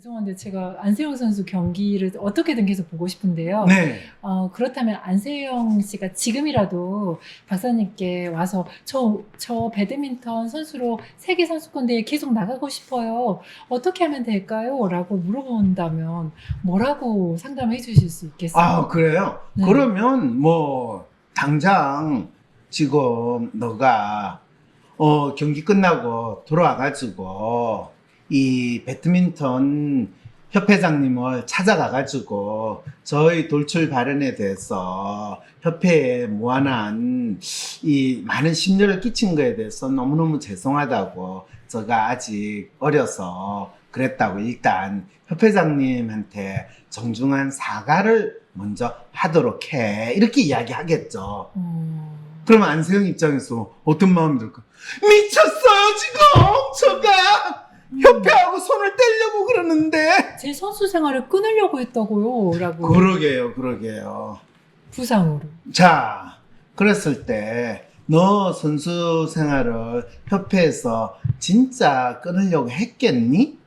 죄송한데 제가 안세영 선수 경기를 어떻게든 계속 보고 싶은데요. 네. 그렇다면 안세영 씨가 지금이라도 박사님께 와서 저 배드민턴 선수로 세계 선수권대회에 계속 나가고 싶어요. 어떻게 하면 될까요? 라고 물어본다면 뭐라고 상담해 주실 수 있겠어요? 아, 그래요? 네. 그러면 뭐 당장 지금 너가 경기 끝나고 돌아와가지고 이 배드민턴 협회장님을 찾아가가지고 저희 돌출 발언에 대해서 협회에 무한한 이 많은 심려를 끼친 거에 대해서 너무너무 죄송하다고, 제가 아직 어려서 그랬다고 일단 협회장님한테 정중한 사과를 먼저 하도록 해, 이렇게 이야기하겠죠. 그러면 안세영 입장에서 어떤 마음이 들까? 미쳤어요 지금 제가 협회하고 손을 떼려고 그러는데. 제 선수 생활을 끊으려고 했다고요. 라고. 그러게요. 부상으로. 자, 그랬을 때 너 선수 생활을 협회에서 진짜 끊으려고 했겠니?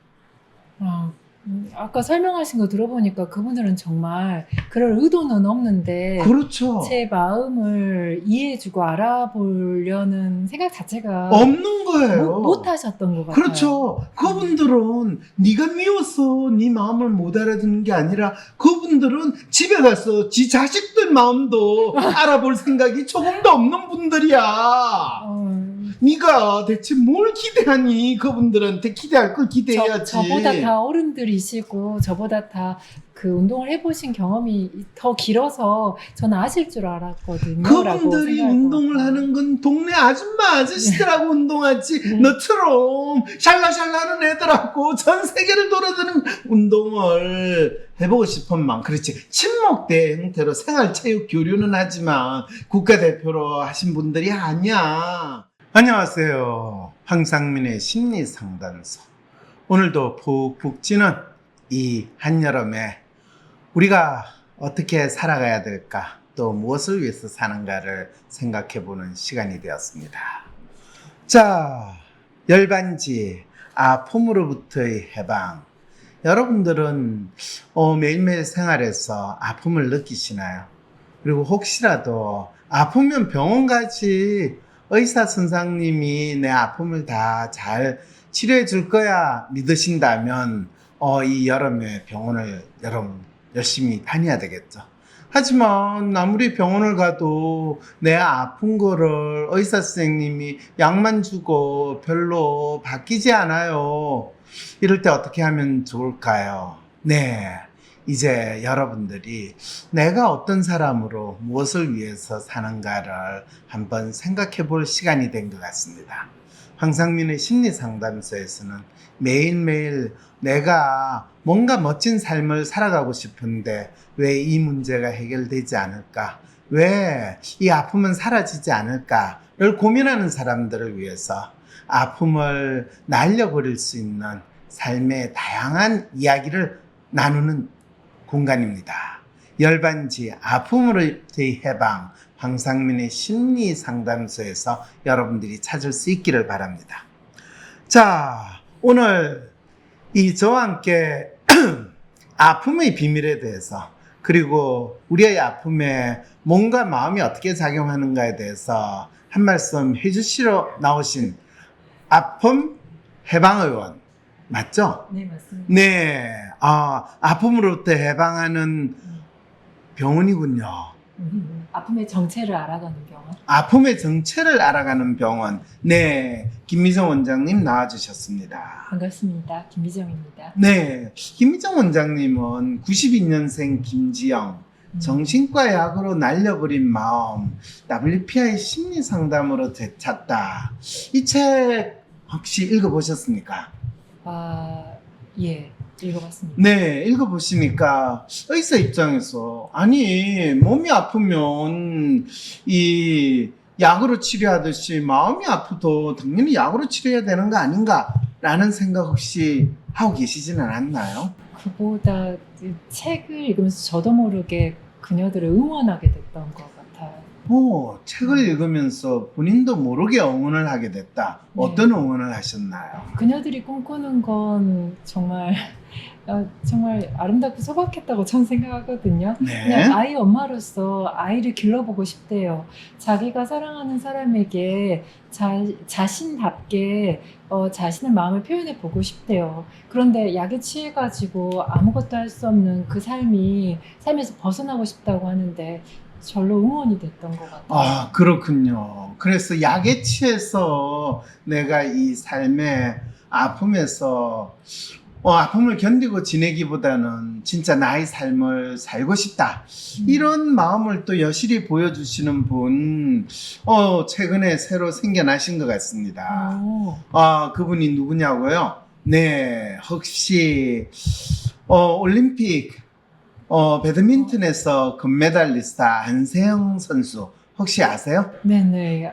아까 설명하신 거 들어보니까 그분들은 정말 그럴 의도는 없는데 그렇죠. 제 마음을 이해해주고 알아보려는 생각 자체가 없는 거예요. 못 하셨던 것 같아요. 그렇죠. 그분들은 네가 미워서 네 마음을 못 알아듣는 게 아니라 그분들은 집에 가서 지 자식들 마음도 알아볼 생각이 조금도 없는 분들이야. 네가 대체 뭘 기대하니? 그분들한테 기대할 걸 기대해야지. 저보다 다 어른들이시고 저보다 다 그 운동을 해보신 경험이 더 길어서 저는 아실 줄 알았거든요. 그분들이 운동을 하는 건 동네 아줌마 아저씨들하고 운동하지 너처럼 샬라샬라하는 애들하고 전 세계를 돌아다니는 운동을 해보고 싶은 마음. 그렇지, 친목대 형태로 생활체육 교류는 하지만 국가대표로 하신 분들이 아니야. 안녕하세요, 황상민의 심리상담소. 오늘도 푹푹 찌는 이 한여름에 우리가 어떻게 살아가야 될까, 또 무엇을 위해서 사는가를 생각해보는 시간이 되었습니다. 자, 열반지, 아픔으로부터의 해방. 여러분들은 매일매일 생활에서 아픔을 느끼시나요? 그리고 혹시라도 아프면 병원 가지, 의사 선생님이 내 아픔을 다 잘 치료해 줄 거야 믿으신다면 이 여름에 병원을 여러분 열심히 다녀야 되겠죠. 하지만 아무리 병원을 가도 내 아픈 거를 의사 선생님이 약만 주고 별로 바뀌지 않아요. 이럴 때 어떻게 하면 좋을까요? 네, 이제 여러분들이 내가 어떤 사람으로 무엇을 위해서 사는가를 한번 생각해 볼 시간이 된 것 같습니다. 황상민의 심리상담소에서는 매일매일 내가 뭔가 멋진 삶을 살아가고 싶은데 왜 이 문제가 해결되지 않을까? 왜 이 아픔은 사라지지 않을까를 고민하는 사람들을 위해서 아픔을 날려버릴 수 있는 삶의 다양한 이야기를 나누는 공간입니다. 열반지, 아픔으로의 해방, 황상민의 심리상담소에서 여러분들이 찾을 수 있기를 바랍니다. 자, 오늘 저와 함께 아픔의 비밀에 대해서, 그리고 우리의 아픔에 몸과 마음이 어떻게 작용하는가에 대해서 한 말씀 해주시러 나오신 아픔 해방의원 맞죠? 네, 맞습니다. 네, 아픔으로부터 해방하는 병원이군요. 아픔의 정체를 알아가는 병원. 아픔의 정체를 알아가는 병원. 네, 김미정 원장님 나와주셨습니다. 반갑습니다. 김미정입니다. 네, 김미정 원장님은 92년생 김지영, 정신과 약으로 날려버린 마음, WPI 심리상담으로 되찾다. 이 책 혹시 읽어보셨습니까? 예, 읽어봤습니다. 네, 읽어보시니까 의사 입장에서 아니 몸이 아프면 이 약으로 치료하듯이 마음이 아프도 당연히 약으로 치료해야 되는 거 아닌가 라는 생각 혹시 하고 계시지는 않았나요? 그보다 그 책을 읽으면서 저도 모르게 그녀들을 응원하게 됐던 것 같아요. 책을 읽으면서 본인도 모르게 응원을 하게 됐다. 네. 어떤 응원을 하셨나요? 그녀들이 꿈꾸는 건 정말 정말 아름답고 소박했다고 저는 생각하거든요. 네. 그냥 아이 엄마로서 아이를 길러보고 싶대요. 자기가 사랑하는 사람에게 자신답게 자신의 마음을 표현해 보고 싶대요. 그런데 약에 취해가지고 아무것도 할 수 없는 그 삶에서 벗어나고 싶다고 하는데 절로 응원이 됐던 것 같아요. 아, 그렇군요. 그래서 약에 취해서 내가 이 삶의 아픔에서 아픔을 견디고 지내기보다는 진짜 나의 삶을 살고 싶다. 이런 마음을 또 여실히 보여주시는 분, 최근에 새로 생겨나신 것 같습니다. 오. 그분이 누구냐고요? 네, 혹시, 올림픽, 배드민턴에서 금메달리스트 안세영 선수, 혹시 아세요? 네네.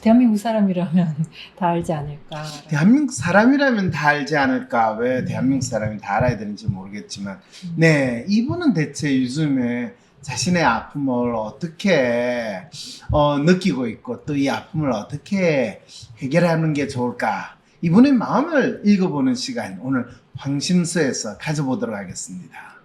대한민국 사람이라면 다 알지 않을까. 대한민국 사람이라면 다 알지 않을까? 왜 대한민국 사람이 다 알아야 되는지 모르겠지만, 네, 이분은 대체 요즘에 자신의 아픔을 어떻게 느끼고 있고 또 이 아픔을 어떻게 해결하는 게 좋을까? 이분의 마음을 읽어보는 시간 오늘 황심서에서 가져보도록 하겠습니다.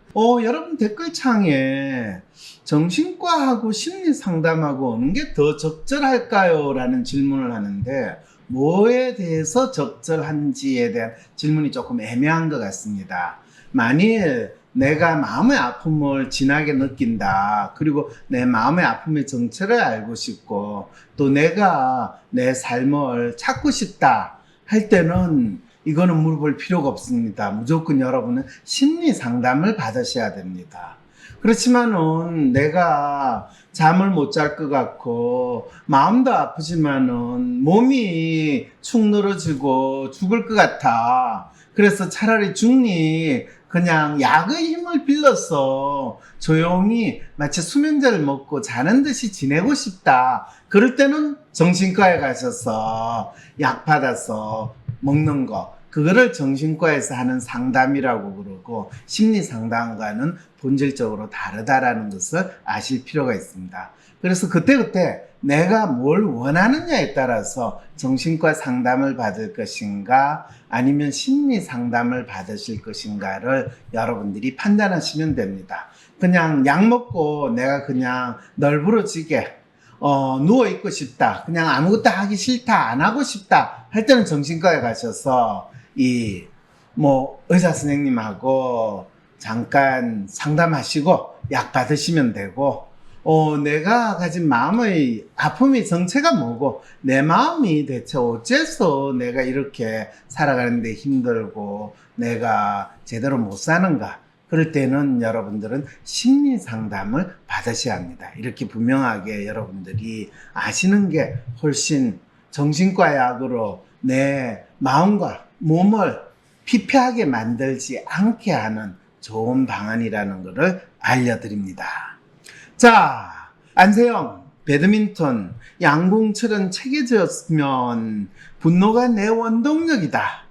여러분 댓글창에 정신과하고 심리상담하고 어느 게 더 적절할까요? 라는 질문을 하는데 뭐에 대해서 적절한지에 대한 질문이 조금 애매한 것 같습니다. 만일 내가 마음의 아픔을 진하게 느낀다. 그리고 내 마음의 아픔의 정체를 알고 싶고 또 내가 내 삶을 찾고 싶다 할 때는 이거는 물어볼 필요가 없습니다. 무조건 여러분은 심리 상담을 받으셔야 됩니다. 그렇지만은 내가 잠을 못 잘 것 같고 마음도 아프지만은 몸이 축 늘어지고 죽을 것 같아. 그래서 차라리 죽니 그냥 약의 힘을 빌려서 조용히 마치 수면제를 먹고 자는 듯이 지내고 싶다. 그럴 때는 정신과에 가셔서 약 받아서 먹는 거. 그거를 정신과에서 하는 상담이라고 그러고 심리 상담과는 본질적으로 다르다라는 것을 아실 필요가 있습니다. 그래서 그때그때 내가 뭘 원하느냐에 따라서 정신과 상담을 받을 것인가 아니면 심리 상담을 받으실 것인가를 여러분들이 판단하시면 됩니다. 그냥 약 먹고 내가 그냥 널브러지게 누워있고 싶다. 그냥 아무것도 하기 싫다. 안 하고 싶다. 할 때는 정신과에 가셔서 의사 선생님하고 잠깐 상담하시고 약 받으시면 되고, 내가 가진 마음의 아픔의 정체가 뭐고, 내 마음이 대체 어째서 내가 이렇게 살아가는데 힘들고, 내가 제대로 못 사는가. 그럴 때는 여러분들은 심리 상담을 받으셔야 합니다. 이렇게 분명하게 여러분들이 아시는 게 훨씬 정신과 약으로 내 마음과 몸을 피폐하게 만들지 않게 하는 좋은 방안이라는 것을 알려드립니다. 자, 안세영, 배드민턴, 양궁처럼 체계적이었으면 분노가 내 원동력이다.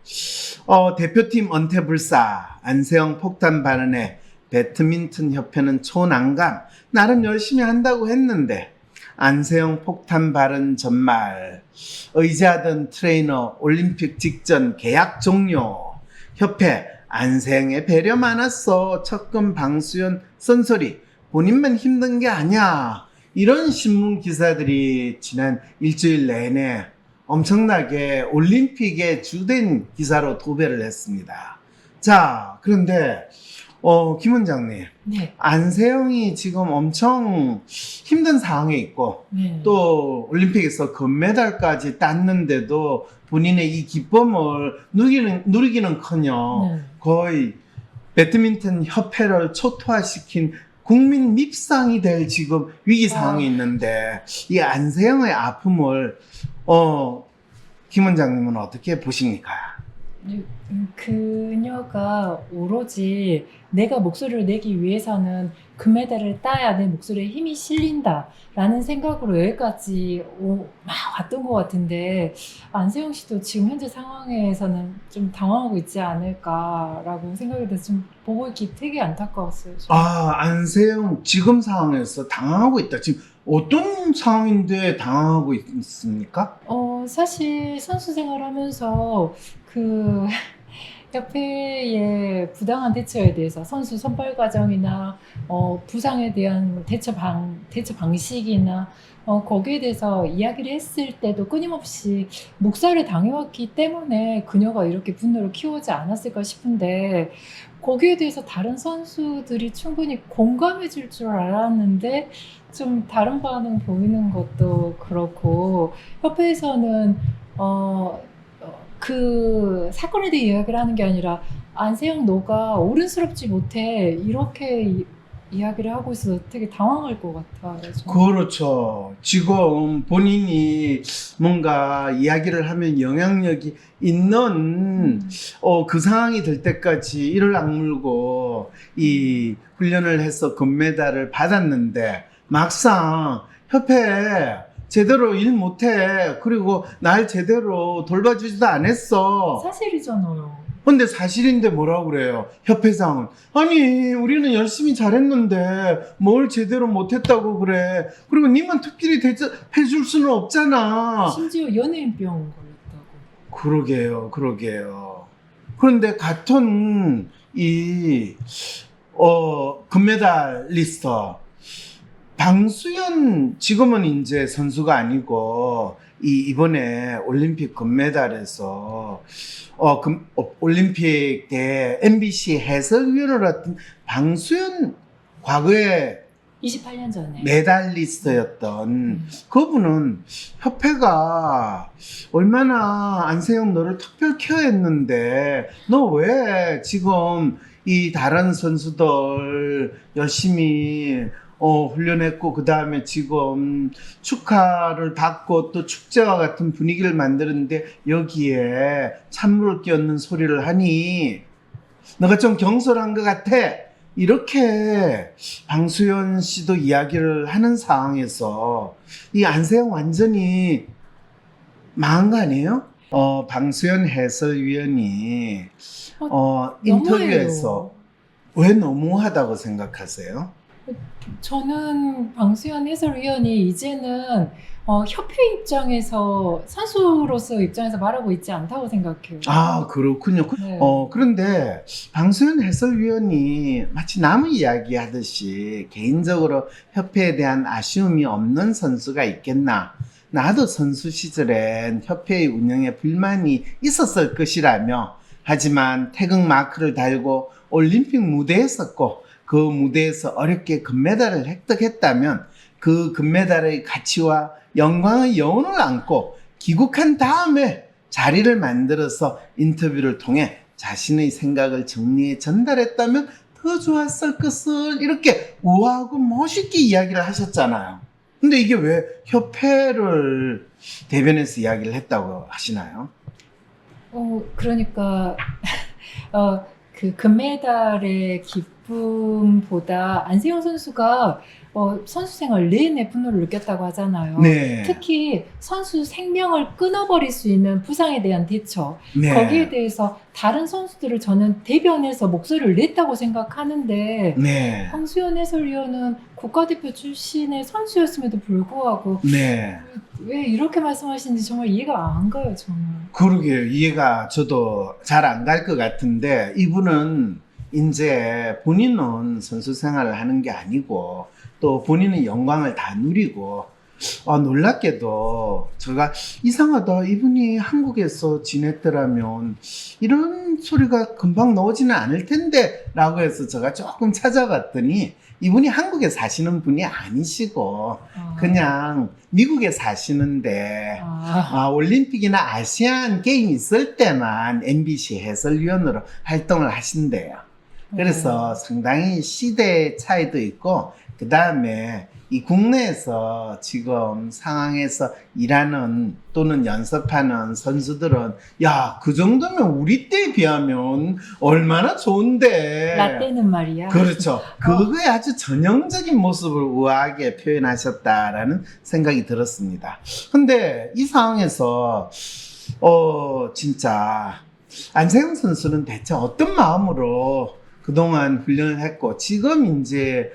대표팀 언태불사, 안세영 폭탄 발언에 배드민턴 협회는 초난감, 나름 열심히 한다고 했는데 안세영 폭탄 발언 전말, 의지하던 트레이너 올림픽 직전 계약 종료, 협회 안세영의 배려 많았어, 척금 방수연 쓴소리, 본인만 힘든 게 아니야. 이런 신문 기사들이 지난 일주일 내내 엄청나게 올림픽의 주된 기사로 도배를 했습니다. 자, 그런데 김 원장님, 네. 안세영이 지금 엄청 힘든 상황에 있고 네. 또 올림픽에서 금메달까지 땄는데도 본인의 이 기쁨을 누리기는커녕 네. 거의 배드민턴 협회를 초토화시킨 국민 밉상이 될 지금 위기 상황이 있는데 이 안세영의 아픔을 김 원장님은 어떻게 보십니까? 그녀가 오로지 내가 목소리를 내기 위해서는 금메달을 따야 내 목소리에 힘이 실린다 라는 생각으로 여기까지 막 왔던 것 같은데 안세영 씨도 지금 현재 상황에서는 좀 당황하고 있지 않을까라고 생각이 돼서 좀 보고 있기 되게 안타까웠어요. 안세영 지금 상황에서 당황하고 있다. 지금 어떤 상황인데 당황하고 있습니까? 사실 선수 생활하면서 협회의 부당한 대처에 대해서 선수 선발 과정이나 부상에 대한 대처 방식이나 거기에 대해서 이야기를 했을 때도 끊임없이 묵살을 당해왔기 때문에 그녀가 이렇게 분노를 키우지 않았을까 싶은데 거기에 대해서 다른 선수들이 충분히 공감해 줄 줄 알았는데 좀 다른 반응 보이는 것도 그렇고 협회에서는 그 사건에 대해 이야기를 하는 게 아니라 안세영 너가 어른스럽지 못해 이렇게 이야기를 하고 있어서 되게 당황할 것 같아요. 저는. 그렇죠. 지금 본인이 뭔가 이야기를 하면 영향력이 있는 그 상황이 될 때까지 이를 악물고 이 훈련을 해서 금메달을 받았는데 막상 협회 제대로 일 못해. 그리고 날 제대로 돌봐주지도 않았어. 사실이잖아요. 근데 사실인데 뭐라고 그래요? 협회장은. 아니, 우리는 열심히 잘했는데 뭘 제대로 못했다고 그래. 그리고 니만 특별히 대접해줄 수는 없잖아. 심지어 연예인병 걸렸다고. 그러게요. 그런데 같은 금메달리스트 방수연 지금은 이제 선수가 아니고 이번에 올림픽 금메달에서 올림픽 때 MBC 해설위원을 했던 방수연 과거에 28년 전에. 메달리스트였던 그분은 협회가 얼마나 안세영 너를 특별 케어했는데 너 왜 지금 이 다른 선수들 열심히 훈련했고 그 다음에 지금 축하를 받고 또 축제와 같은 분위기를 만드는데 여기에 찬물을 끼얹는 소리를 하니 너가 좀 경솔한 것 같아. 이렇게 방수연 씨도 이야기를 하는 상황에서 이 안세영 완전히 망한 거 아니에요? 방수연 해설위원이 인터뷰에서 왜 너무하다고 생각하세요? 저는 방수연 해설위원이 이제는 협회 입장에서 선수로서 입장에서 말하고 있지 않다고 생각해요. 아, 그렇군요. 네. 그런데 방수연 해설위원이 마치 남의 이야기 하듯이 개인적으로 협회에 대한 아쉬움이 없는 선수가 있겠나. 나도 선수 시절엔 협회의 운영에 불만이 있었을 것이라며 하지만 태극 마크를 달고 올림픽 무대에 섰고 그 무대에서 어렵게 금메달을 획득했다면 그 금메달의 가치와 영광의 여운을 안고 귀국한 다음에 자리를 만들어서 인터뷰를 통해 자신의 생각을 정리해 전달했다면 더 좋았을 것을 이렇게 우아하고 멋있게 이야기를 하셨잖아요. 근데 이게 왜 협회를 대변해서 이야기를 했다고 하시나요? 그러니까 그 금메달의 기쁨보다 안세영 선수가 선수 생활 내내 분노를 느꼈다고 하잖아요. 네. 특히 선수 생명을 끊어버릴 수 있는 부상에 대한 대처. 네. 거기에 대해서 다른 선수들을 저는 대변해서 목소리를 냈다고 생각하는데 네. 황수연 해설위원은 국가대표 출신의 선수였음에도 불구하고 네. 왜 이렇게 말씀하시는지 정말 이해가 안 가요, 저는. 그러게요. 이해가 저도 잘 안 갈 것 같은데 이분은 이제 본인은 선수 생활을 하는 게 아니고 또 본인은 영광을 다 누리고 놀랍게도 제가 이상하다. 이분이 한국에서 지냈더라면 이런 소리가 금방 나오지는 않을 텐데 라고 해서 제가 조금 찾아봤더니 이분이 한국에 사시는 분이 아니시고 그냥 미국에 사시는데 올림픽이나 아시안 게임 있을 때만 MBC 해설위원으로 활동을 하신대요. 그래서 상당히 시대 차이도 있고 그 다음에 이 국내에서 지금 상황에서 일하는 또는 연습하는 선수들은 야, 그 정도면 우리 때에 비하면 얼마나 좋은데. 라떼는 말이야. 그렇죠. 그거에 아주 전형적인 모습을 우아하게 표현하셨다라는 생각이 들었습니다. 근데 이 상황에서 진짜 안세영 선수는 대체 어떤 마음으로 그동안 훈련을 했고 지금 이제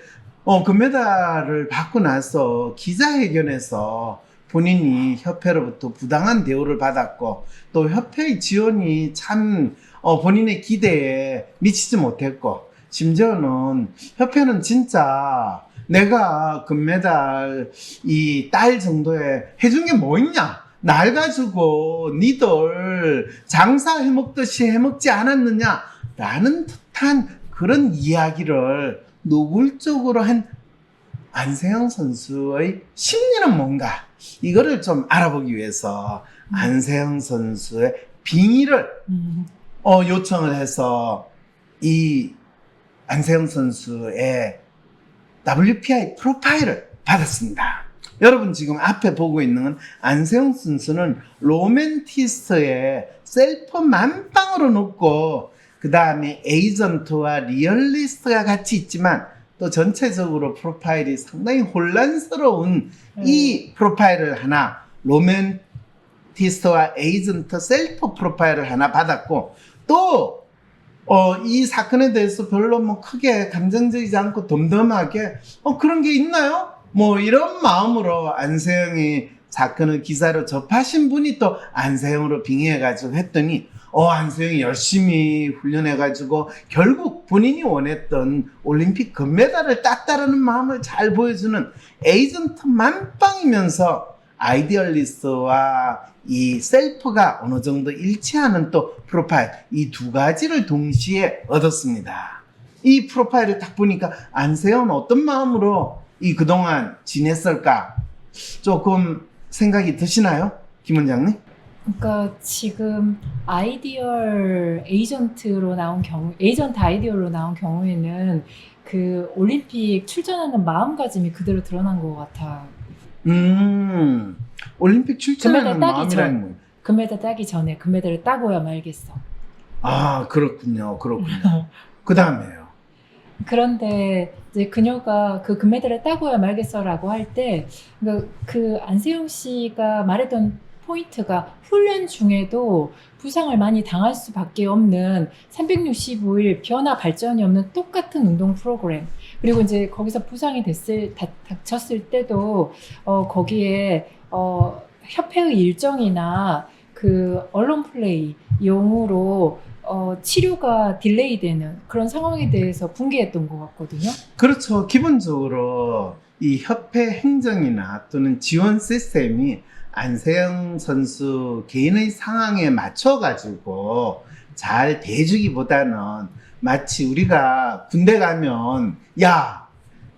금메달을 받고 나서 기자회견에서 본인이 협회로부터 부당한 대우를 받았고 또 협회의 지원이 참 본인의 기대에 미치지 못했고, 심지어는 협회는 진짜 내가 금메달 이 딸 정도에 해준 게 뭐 있냐? 날 가지고 니들 장사 해먹듯이 해먹지 않았느냐? 라는 듯한 그런 이야기를 노골적으로 한 안세영 선수의 심리는 뭔가, 이거를 좀 알아보기 위해서 안세영 선수의 빙의를 요청을 해서 이 안세영 선수의 WPI 프로파일을 받았습니다. 여러분 지금 앞에 보고 있는 건 안세영 선수는 로맨티스트의 셀프 만빵으로 놓고 그 다음에 에이전트와 리얼리스트가 같이 있지만 또 전체적으로 프로파일이 상당히 혼란스러운 이 프로파일을 하나, 로맨티스트와 에이전트 셀프 프로파일을 하나 받았고, 또 이 사건에 대해서 별로 뭐 크게 감정적이지 않고 덤덤하게 그런 게 있나요? 뭐 이런 마음으로 안세영이 사건을 기사로 접하신 분이 또 안세영으로 빙의해가지고 했더니 안세영이 열심히 훈련해가지고 결국 본인이 원했던 올림픽 금메달을 땄다라는 마음을 잘 보여주는 에이전트 만빵이면서 아이디얼리스트와 이 셀프가 어느 정도 일치하는 또 프로파일, 이 두 가지를 동시에 얻었습니다. 이 프로파일을 딱 보니까 안세영은 어떤 마음으로 그동안 지냈을까 조금 생각이 드시나요? 김 원장님? 그러니까 지금 아이디얼 에이전트로 나온 경우, 에이전트 아이디얼로 나온 경우에는 그 올림픽 출전하는 마음가짐이 그대로 드러난 것 같아요. 올림픽 출전하는 금메달 따기 마음이라는 전, 거예요. 금메달 따기 전에 금메달을 따고야 말겠어. 아, 그렇군요. 그 다음에요. 그런데 이제 그녀가 그 금메달을 따고야 말겠어라고 할 때, 그 안세영 씨가 말했던 포인트가 훈련 중에도 부상을 많이 당할 수밖에 없는 365일 변화 발전이 없는 똑같은 운동 프로그램. 그리고 이제 거기서 부상이 닥쳤을 때도 거기에 협회의 일정이나 그 언론 플레이 용으로 치료가 딜레이되는 그런 상황에 대해서 분개했던 것 같거든요. 그렇죠. 기본적으로 이 협회 행정이나 또는 지원 시스템이 안세영 선수 개인의 상황에 맞춰가지고 잘 대주기보다는 마치 우리가 군대 가면 야,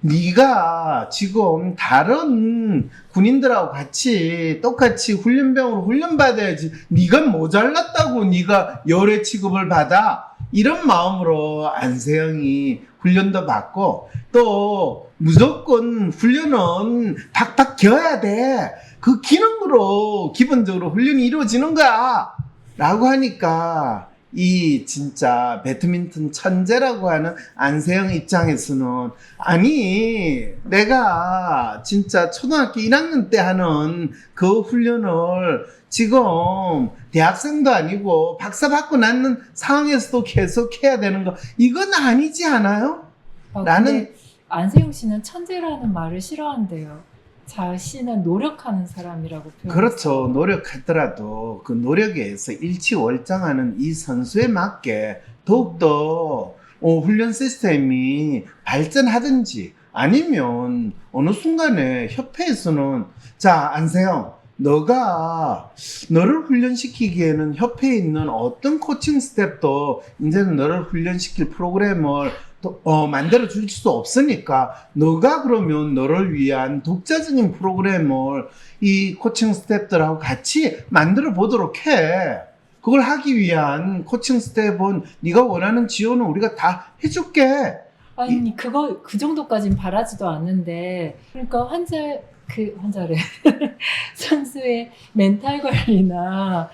네가 지금 다른 군인들하고 같이 똑같이 훈련병으로 훈련받아야지, 네가 모자랐다고 네가 열애 취급을 받아, 이런 마음으로 안세영이 훈련도 받고, 또 무조건 훈련은 팍팍 겨야 돼, 그 기능으로 기본적으로 훈련이 이루어지는 거야 라고 하니까 이 진짜 배드민턴 천재라고 하는 안세영 입장에서는, 아니 내가 진짜 초등학교 1학년 때 하는 그 훈련을 지금 대학생도 아니고 박사 받고 낳는 상황에서도 계속 해야 되는 거, 이건 아니지 않아요? 근데 안세영 씨는 천재라는 말을 싫어한대요. 자신은 노력하는 사람이라고 표현했어요. 그렇죠. 노력하더라도 그 노력에 의해서 일치월장하는 이 선수에 맞게 더욱더 훈련 시스템이 발전하든지, 아니면 어느 순간에 협회에서는 자, 안세영, 너를 훈련시키기에는 협회에 있는 어떤 코칭 스텝도 이제는 너를 훈련시킬 프로그램을 만들어 줄 수 없으니까 너가 그러면 너를 위한 독자적인 프로그램을 이 코칭 스텝들하고 같이 만들어 보도록 해. 그걸 하기 위한 코칭 스텝은 네가 원하는 지원은 우리가 다 해줄게. 아니 그 정도까진 바라지도 않는데, 그러니까 환자래 선수의 멘탈 관리나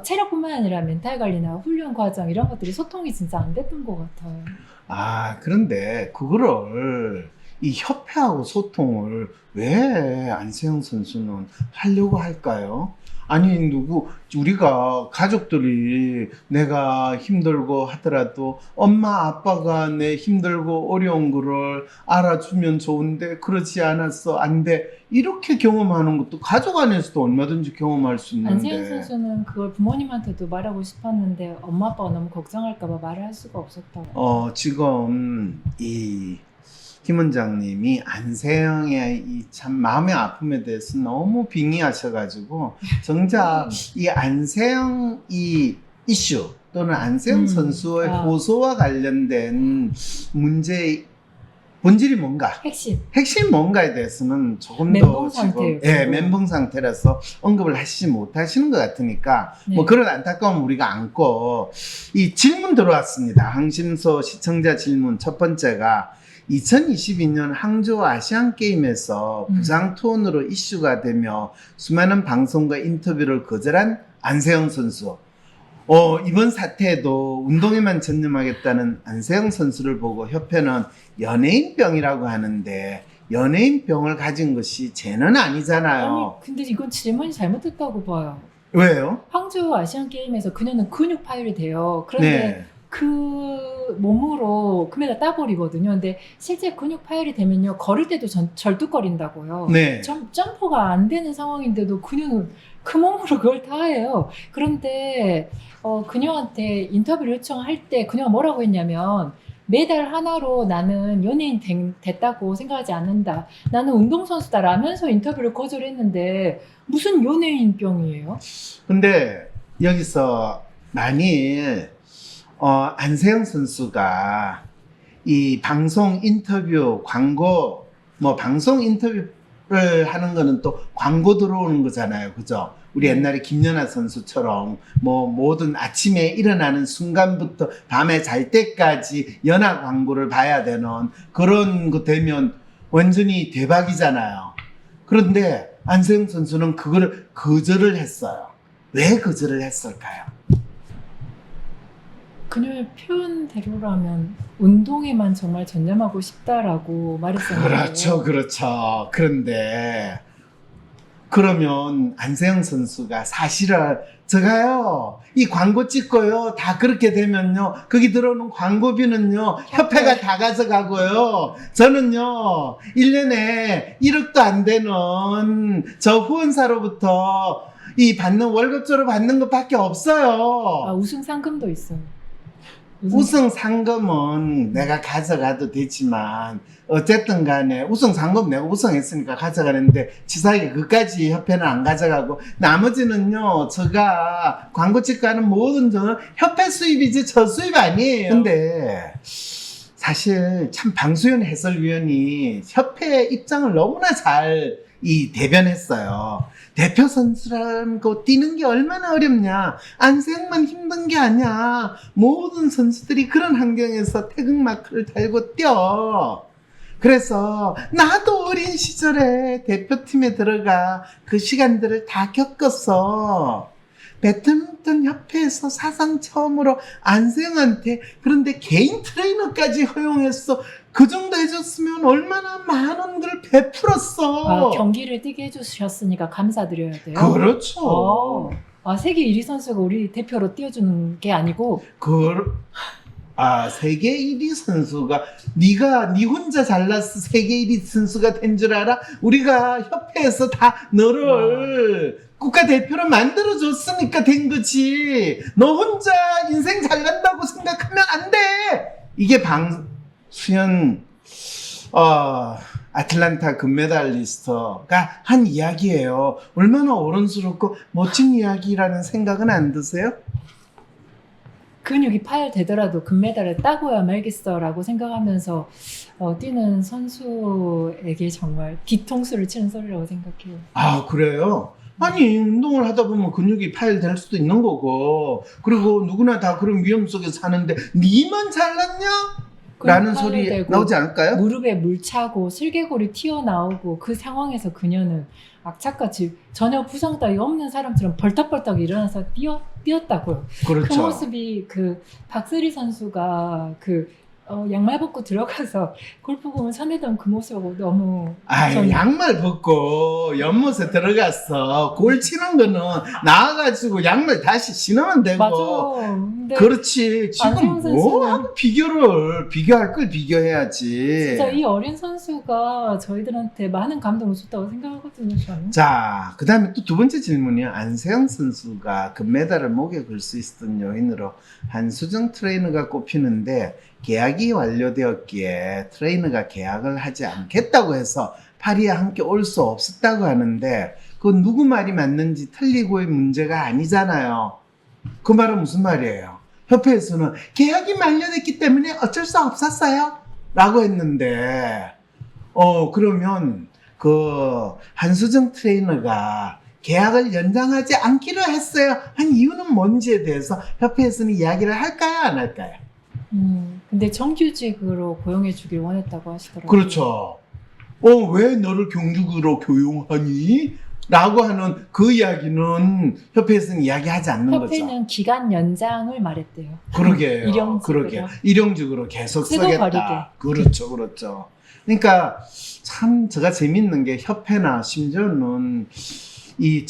체력뿐만 아니라 멘탈 관리나 훈련 과정 이런 것들이 소통이 진짜 안 됐던 것 같아요. 그런데 그거를 이 협회하고 소통을 왜 안세영 선수는 하려고 할까요? 아니, 우리가 가족들이 내가 힘들고 하더라도 엄마, 아빠가 내 힘들고 어려운 거를 알아주면 좋은데 그렇지 않았어, 안 돼. 이렇게 경험하는 것도 가족 안에서도 얼마든지 경험할 수 안세영 있는데. 선수는 그걸 부모님한테도 말하고 싶었는데 엄마 아빠가 너무 걱정할까봐 말을 할 수가 없었다고. 지금 이 김 원장님이 안세영의 이 참 마음의 아픔에 대해서 너무 빙의하셔가지고 정작 이 안세영 이 이슈 또는 안세영 선수의 고소와 관련된 문제의 본질이 뭔가, 핵심 뭔가에 대해서는 조금 더 지금 멘붕 상태라서 언급을 하시지 못하시는 것 같으니까 뭐 그런 안타까움 우리가 안고 이 질문 들어왔습니다. 항심소 시청자 질문 첫 번째가 2022년 항저우 아시안 게임에서 부상 투혼으로 이슈가 되며 수많은 방송과 인터뷰를 거절한 안세영 선수. 이번 사태에도 운동에만 전념하겠다는 안세영 선수를 보고 협회는 연예인병이라고 하는데 연예인병을 가진 것이 죄는 아니잖아요. 아니, 근데 이건 질문이 잘못됐다고 봐요. 왜요? 항저우 아시안 게임에서 그녀는 근육 파열이 돼요. 그런데 그 몸으로 금메달 따버리거든요. 근데 실제 근육 파열이 되면요, 걸을 때도 절뚝거린다고요. 네. 점프가 안 되는 상황인데도 그녀는 그 몸으로 그걸 다 해요. 그런데 그녀한테 인터뷰를 요청할 때 그녀가 뭐라고 했냐면, 메달 하나로 나는 연예인 됐다고 생각하지 않는다. 나는 운동선수다 라면서 인터뷰를 거절했는데 무슨 연예인병이에요? 근데 여기서 만일 안세영 선수가 이 방송 인터뷰, 광고, 방송 인터뷰를 하는 거는 또 광고 들어오는 거잖아요. 그죠? 우리 옛날에 김연아 선수처럼 모든 아침에 일어나는 순간부터 밤에 잘 때까지 연아 광고를 봐야 되는 그런 거 되면 완전히 대박이잖아요. 그런데 안세영 선수는 그거를 거절을 했어요. 왜 거절을 했을까요? 그녀의 표현대로라면 운동에만 정말 전념하고 싶다라고 말했었는데. 그렇죠. 그런데 그러면 안세영 선수가 사실은 제가요 이 광고 찍고요 다 그렇게 되면요 거기 들어오는 광고비는요 협회가 다 가져가고요 저는요 1년에 1억도 안 되는 저 후원사로부터 이 받는 월급조로 받는 것밖에 없어요. 우승 상금도 있어요. 우승 상금은 내가 가져가도 되지만 어쨌든 간에 우승 상금 내가 우승했으니까 가져가는데 치사하게 그까지 협회는 안 가져가고 나머지는요 제가 광고 찍고 하는 모든 저는 협회 수입이지 저 수입 아니에요. 근데 사실 참 방수현 해설위원이 협회의 입장을 너무나 잘 대변했어요. 대표 선수라는 거 뛰는 게 얼마나 어렵냐. 안세영만 힘든 게 아니야. 모든 선수들이 그런 환경에서 태극마크를 달고 뛰어. 그래서 나도 어린 시절에 대표팀에 들어가 그 시간들을 다 겪었어. 배드민턴 협회에서 사상 처음으로 안세영한테 그런데 개인 트레이너까지 허용했어. 그 정도 해줬으면 얼마나 많은 걸 베풀었어. 경기를 뛰게 해주셨으니까 감사드려야 돼요. 그렇죠. 세계 1위 선수가 우리 대표로 뛰어주는 게 아니고. 세계 1위 선수가 네 혼자 잘났어 세계 1위 선수가 된 줄 알아? 우리가 협회에서 다 너를 국가대표로 만들어줬으니까 된 거지. 너 혼자 인생 잘난다고 생각하면 안 돼. 이게 수현 아틀란타 금메달리스트가 한 이야기예요. 얼마나 어른스럽고 멋진 이야기라는 생각은 안 드세요? 근육이 파열되더라도 금메달을 따고야 말겠어라고 생각하면서 뛰는 선수에게 정말 뒤통수를 치는 소리라고 생각해요. 그래요? 아니 운동을 하다 보면 근육이 파열될 수도 있는 거고 그리고 누구나 다 그런 위험 속에 사는데 니만 잘났냐? 라는 소리 나오지 않을까요? 무릎에 물 차고 슬개골이 튀어나오고 그 상황에서 그녀는 악착같이 전혀 부상 따위 없는 사람처럼 벌떡벌떡 일어나서 뛰었다고요. 그렇죠. 그 모습이 박세리 선수가 양말 벗고 들어가서 골프공을 쳐내던 그 모습하고 너무 아유, 저는- 양말 벗고 연못에 들어갔어. 골 치는 거는 나와가지고 양말 다시 신으면 되고. 맞아. 근데 그렇지. 지금 안세영 선수는- 뭐하고 비교할 걸 비교해야지. 진짜 이 어린 선수가 저희들한테 많은 감동을 줬다고 생각하거든요, 저는. 자, 그 다음에 또 두 번째 질문이요. 안세영 선수가 금메달을 목에 걸 수 있었던 요인으로 한수정 트레이너가 꼽히는데 계약이 완료되었기에 트레이너가 계약을 하지 않겠다고 해서 파리에 함께 올 수 없었다고 하는데 그건 누구 말이 맞는지 틀리고의 문제가 아니잖아요. 그 말은 무슨 말이에요? 협회에서는 계약이 만료됐기 때문에 어쩔 수 없었어요 라고 했는데 그러면 그 한수정 트레이너가 계약을 연장하지 않기로 했어요 한 이유는 뭔지에 대해서 협회에서는 이야기를 할까요 안 할까요? 근데 정규직으로 고용해 주길 원했다고 하시더라고요. 그렇죠. 왜 너를 경직으로 교용하니? 라고 하는 그 이야기는 협회에서는 이야기하지 않는 거죠. 협회는 기간 연장을 말했대요. 그러게요. 일용직으로. 그러게. 일용직으로 계속 쓰고 쓰겠다. 그렇죠. 그렇죠. 그러니까 참 제가 재밌는 게 협회나 심지어는 이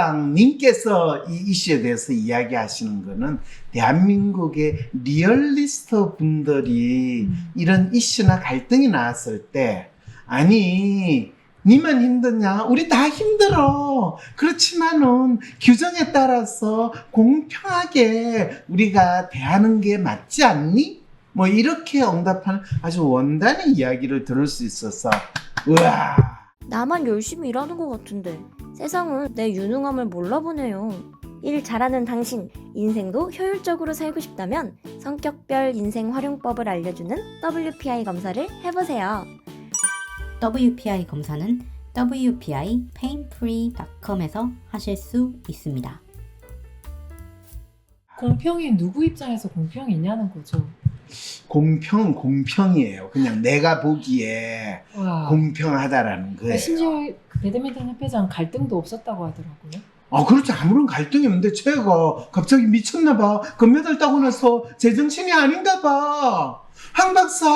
체육협회장님께서 이 이슈에 대해서 이야기하시는 거는 대한민국의 리얼리스트 분들이 이런 이슈나 갈등이 나왔을 때 아니 니만 힘드냐? 우리 다 힘들어. 그렇지만은 규정에 따라서 공평하게 우리가 대하는 게 맞지 않니? 뭐 이렇게 응답하는 아주 원단의 이야기를 들을 수 있어서 우와. 나만 열심히 일하는 것 같은데 세상은 내 유능함을 몰라보네요. 일 잘하는 당신, 인생도 효율적으로 살고 싶다면 성격별 인생 활용법을 알려주는 WPI 검사를 해보세요. WPI 검사는 wpipainfree.com에서 하실 수 있습니다. 공평이 누구 입장에서 공평이냐는 거죠. 공평이에요. 그냥 내가 보기에 와. 공평하다라는 거예요. 심지어 그 배드민턴 협회장 갈등도 없었다고 하더라고요. 그렇죠. 아무런 갈등이 없는데 쟤가 갑자기 미쳤나봐. 금메달 따고 나서 제정신이 아닌가봐. 황 박사,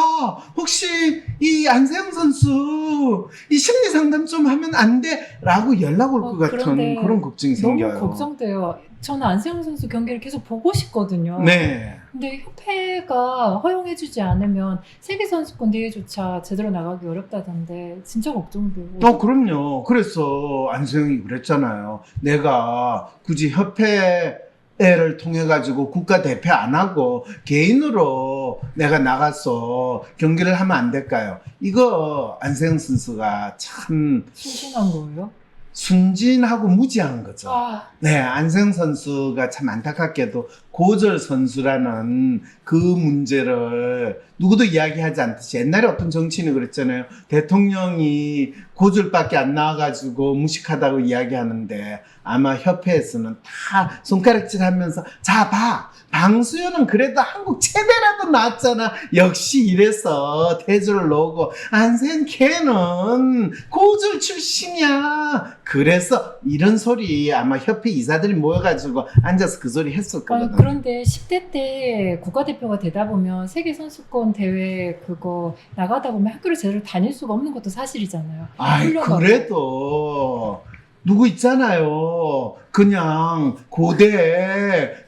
혹시 이 안세영 선수 이 심리 상담 좀 하면 안 돼? 라고 연락 올 것 같은 그런데 그런 걱정이 생겨요. 너무 걱정돼요. 저는 안세영 선수 경기를 계속 보고 싶거든요. 네. 근데 협회가 허용해주지 않으면 세계선수권 대회조차 제대로 나가기 어렵다던데 진짜 걱정돼요. 그럼요. 그래서 안세영이 그랬잖아요. 내가 굳이 협회를 통해 가지고 국가 대표 안 하고 개인으로 내가 나가서 경기를 하면 안 될까요? 이거 안세영 선수가 참 순진한 거예요? 순진하고 무지한 거죠. 아, 네, 안세영 선수가 참 안타깝게도 고졸 선수라는 그 문제를 누구도 이야기하지 않듯이 옛날에 어떤 정치인이 그랬잖아요. 대통령이 고졸밖에 안 나와가지고 무식하다고 이야기하는데 아마 협회에서는 다 손가락질 하면서 자, 봐. 방수현은 그래도 한국 최대라도 나왔잖아. 역시 이래서 대졸을 넣고 안세영 걔는 고졸 출신이야. 그래서 이런 소리 아마 협회 이사들이 모여가지고 앉아서 그 소리 했을 거거든. 그런데 10대 때 국가대표가 되다 보면 세계선수권 대회 그거 나가다 보면 학교를 제대로 다닐 수가 없는 것도 사실이잖아요. 아이, 훈련받고. 그래도 누구 있잖아요. 그냥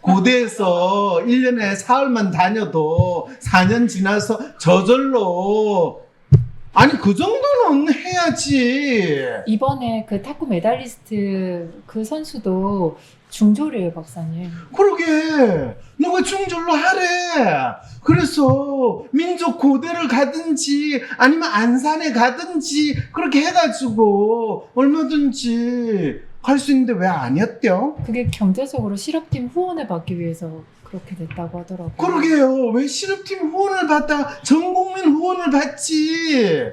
고대에서 1년에 사흘만 다녀도 4년 지나서 저절로 아니 그 정도는 해야지. 이번에 그 탁구 메달리스트 그 선수도 중졸이에요, 박사님. 그러게 너가 중졸로 하래. 그래서 민족 고대를 가든지 아니면 안산에 가든지 그렇게 해가지고 얼마든지 갈 수 있는데 왜 아니었대요? 그게 경제적으로 실업팀 후원을 받기 위해서 그렇게 됐다고 하더라고요. 그러게요. 왜 실업팀 후원을 받다 전국민 후원을 받지?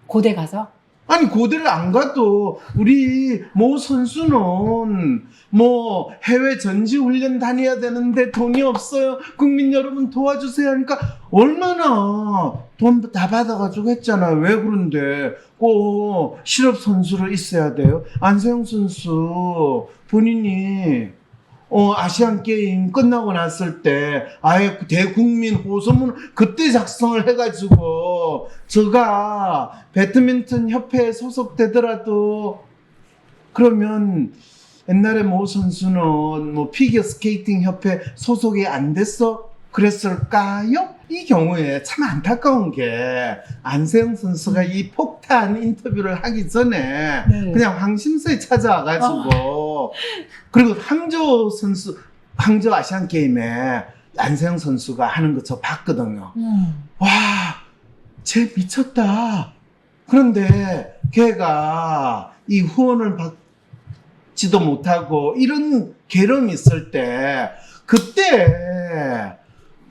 고대 가서? 아니 고대를 안 가도 우리 모 선수는 뭐 해외 전지훈련 다녀야 되는데 돈이 없어요. 국민 여러분 도와주세요 하니까 얼마나 돈 다 받아가지고 했잖아요. 왜 그런데 꼭 실업 선수로 있어야 돼요? 안세영 선수 본인이 아시안 게임 끝나고 났을 때 아예 대국민 호소문 그때 작성을 해가지고 제가 배드민턴 협회에 소속되더라도 그러면 옛날에 모 선수는 뭐 피겨 스케이팅 협회 소속이 안 됐어 그랬을까요? 이 경우에 참 안타까운 게 안세영 선수가 이 폭탄 인터뷰를 하기 전에 네. 그냥 황심소에 찾아와가지고 그리고 항저 아시안 게임에 안세영 선수가 하는 거 저 봤거든요. 와, 쟤 미쳤다. 그런데 걔가 이 후원을 받지도 못하고 이런 괴로움이 있을 때 그때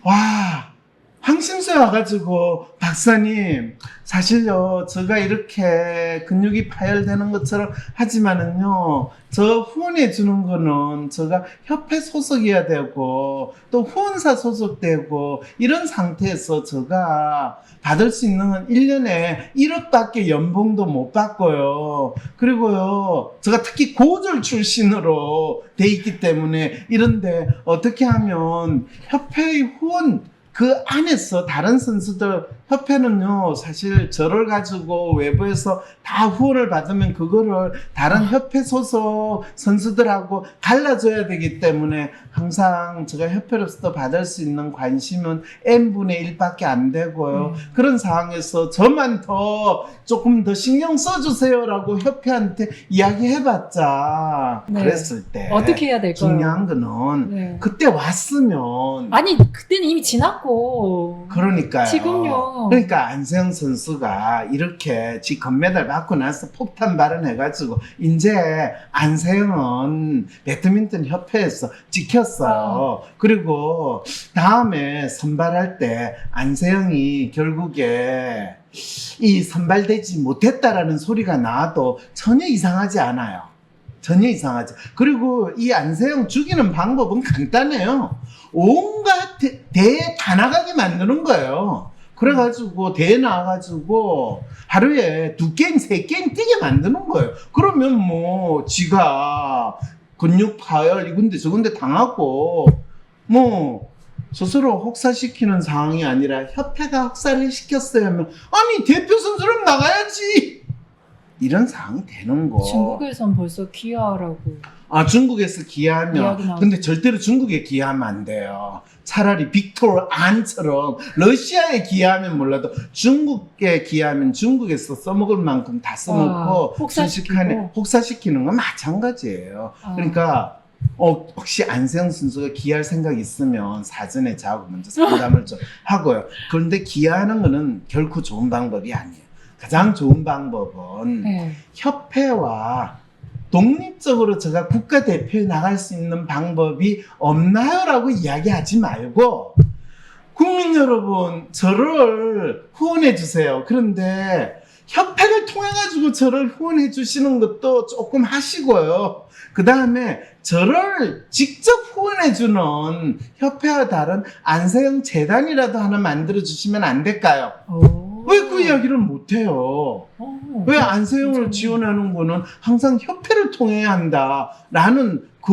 와 황심소에 와가지고 박사님 사실요 제가 이렇게 근육이 파열되는 것처럼 하지만은요 저 후원해 주는 거는 제가 협회 소속이어야 되고 또 후원사 소속되고 이런 상태에서 제가 받을 수 있는 건 1년에 1억밖에 연봉도 못 받고요. 그리고요 제가 특히 고졸 출신으로 돼 있기 때문에 이런데 어떻게 하면 협회의 후원 그 안에서 다른 선수들 협회는요 사실 저를 가지고 외부에서 다 후원을 받으면 그거를 다른 협회 소속 선수들하고 갈라줘야 되기 때문에 항상 제가 협회로서 받을 수 있는 관심은 n분의 1밖에 안 되고요. 그런 상황에서 저만 더 조금 더 신경 써주세요라고 협회한테 이야기해봤자 네. 그랬을 때 어떻게 해야 될까요? 중요한 거는 네. 그때 왔으면 아니 그때는 이미 지났고. 그러니까요. 지금요. 그러니까 안세영 선수가 이렇게 지 금메달 받고 나서 폭탄 발언해가지고 이제 안세영은 배드민턴 협회에서 찍혔어요. 그리고 다음에 선발할 때 안세영이 결국에 이 선발되지 못했다라는 소리가 나와도 전혀 이상하지 않아요. 전혀 이상하지. 그리고 이 안세영 죽이는 방법은 간단해요. 온갖 대회 다 나가게 만드는 거예요. 그래가지고 대회 나와가지고 하루에 2게임, 3게임 뛰게 만드는 거예요. 그러면 뭐 지가 근육 파열 이군데 저군데 당하고 뭐 스스로 혹사시키는 상황이 아니라 협회가 혹사를 시켰어야 하면 아니 대표 선수는 나가야지 이런 상황이 되는 거. 중국에선 벌써 귀화라고. 중국에서 기하면 이야기 나오죠. 근데 절대로 중국에 기하면 안 돼요. 차라리 빅토르 안처럼 러시아에 기하면 몰라도 중국에 기하면 중국에서 써먹을 만큼 다 써먹고 혹사시키고. 순식간에 혹사시키는 건 마찬가지예요. 그러니까 혹시 안세영 선수가 기할 생각이 있으면 사전에 저하고 먼저 상담을 좀 하고요. 그런데 기하는 거는 결코 좋은 방법이 아니에요. 가장 좋은 방법은 네. 협회와 독립적으로 제가 국가대표에 나갈 수 있는 방법이 없나요? 라고 이야기하지 말고 국민 여러분 저를 후원해 주세요. 그런데 협회를 통해 가지고 저를 후원해 주시는 것도 조금 하시고요. 그 다음에 저를 직접 후원해 주는 협회와 다른 안세영 재단이라도 하나 만들어 주시면 안 될까요? 왜 그 이야기를 못해요? 왜 안세영을 지원하는 거는 항상 협회를 통해야 한다라는 그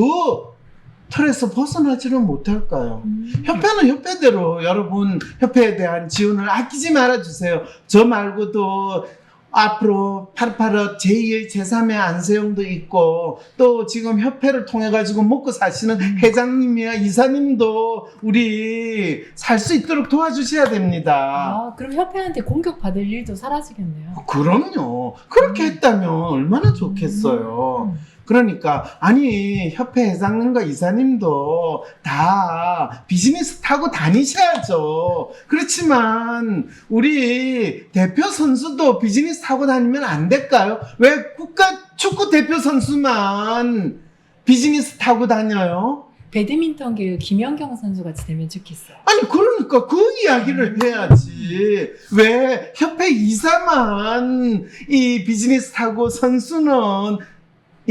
틀에서 벗어나지는 못할까요? 협회는 협회대로 여러분 협회에 대한 지원을 아끼지 말아주세요. 저 말고도 앞으로 파릇파릇 제2의 제3의 안세영도 있고 또 지금 협회를 통해 가지고 먹고 사시는 회장님이야 이사님도 우리 살 수 있도록 도와주셔야 됩니다. 그럼 협회한테 공격받을 일도 사라지겠네요. 그럼요. 그렇게 했다면 얼마나 좋겠어요. 그러니까 아니 협회 회장님과 이사님도 다 비즈니스 타고 다니셔야죠. 그렇지만 우리 대표 선수도 비즈니스 타고 다니면 안 될까요? 왜 국가 축구 대표 선수만 비즈니스 타고 다녀요? 배드민턴계 김연경 선수 같이 되면 좋겠어요. 아니 그러니까 그 이야기를 해야지. 왜 협회 이사만 이 비즈니스 타고 선수는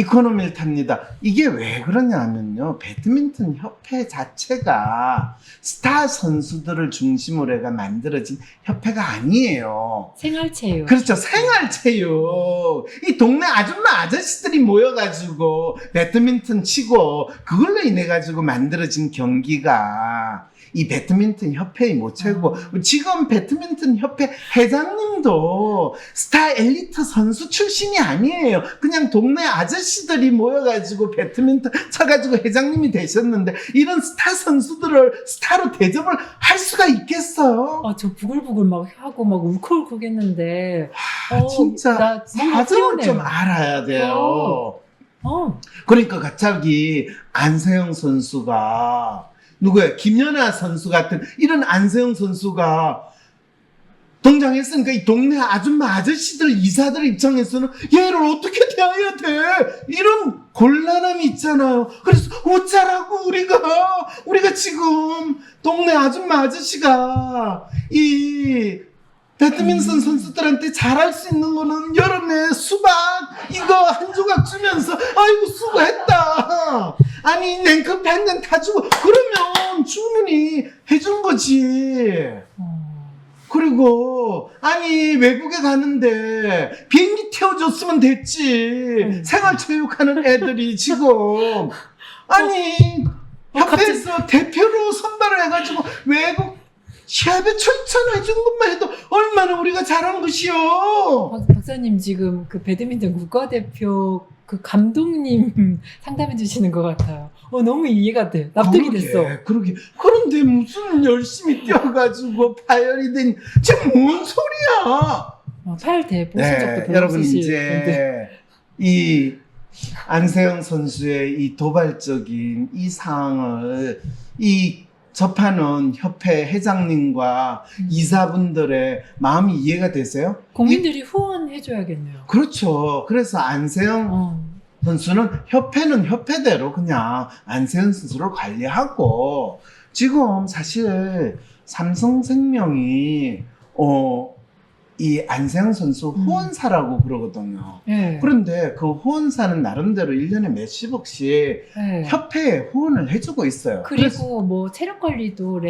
이코노미를 탑니다. 이게 왜 그러냐면요. 배드민턴 협회 자체가 스타 선수들을 중심으로 해가 만들어진 협회가 아니에요. 생활체육. 그렇죠. 생활체육. 이 동네 아줌마 아저씨들이 모여가지고 배드민턴 치고 그걸로 인해가지고 만들어진 경기가 이 배드민턴 협회의 모체고 지금 배드민턴 협회 회장님도 스타 엘리트 선수 출신이 아니에요. 그냥 동네 아저씨들이 모여가지고 배드민턴 쳐가지고 회장님이 되셨는데 이런 스타 선수들을 스타로 대접을 할 수가 있겠어요? 저 부글부글 막 하고 막 울컥울컥했는데 진짜 나 뭔가 사정을 후련해요. 좀 알아야 돼요. 그러니까 갑자기 안세영 선수가 누구야? 김연아 선수 같은 이런 안세영 선수가 등장했으니까 이 동네 아줌마 아저씨들 이사들 입장에서는 얘를 어떻게 대해야 돼? 이런 곤란함이 있잖아요. 그래서 어쩌라고 우리가 지금 동네 아줌마 아저씨가 이 배드민턴 선수들한테 잘할 수 있는 거는 여름에 수박 이거 한 조각 주면서 아이고 수고했다. 아니 냉커피 한 잔 타주고 그러면 충분히 해준 거지. 그리고 아니 외국에 가는데 비행기 태워줬으면 됐지. 생활체육하는 애들이 지금 아니 협회에서 대표로 선발을 해가지고 외국 시합에 출전해준 것만 해도 얼마나 우리가 잘한 것이요. 박사님 지금 그 배드민턴 국가대표 그 감독님 상담해 주시는 것 같아요. 너무 이해가 돼. 납득이 됐어. 그러게. 그런데 무슨 열심히 뛰어가지고 파열이 된 지금 뭔 소리야? 파열대 보신 적도 별로 여러분 없으실 이제 텐데. 이 안세영 선수의 이 도발적인 이 상황을 이 접하는 협회 회장님과 이사분들의 마음이 이해가 되세요? 국민들이 후원해줘야겠네요. 그렇죠. 그래서 안세영 선수는 협회는 협회대로 그냥 안세영 선수를 관리하고 지금 사실 삼성생명이 이 안세영 선수 후원사라고 그러거든요. 네. 그런데 그 후원사는 나름대로 1년에 몇십억씩 네. 협회에 후원을 해주고 있어요. 그리고 뭐 체력 관리도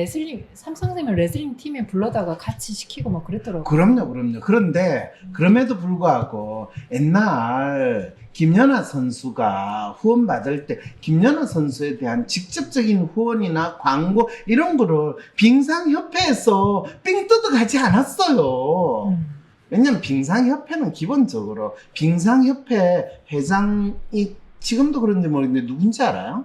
삼성생명 레슬링 팀에 불러다가 같이 시키고 막 그랬더라고요. 그럼요. 그런데 그럼에도 불구하고 옛날 김연아 선수가 후원 받을 때 김연아 선수에 대한 직접적인 후원이나 광고 이런 거를 빙상협회에서 삥 뜯어가지 않았어요. 왜냐면 빙상협회는 기본적으로 빙상협회 회장이 지금도 그런지 모르겠는데 누군지 알아요?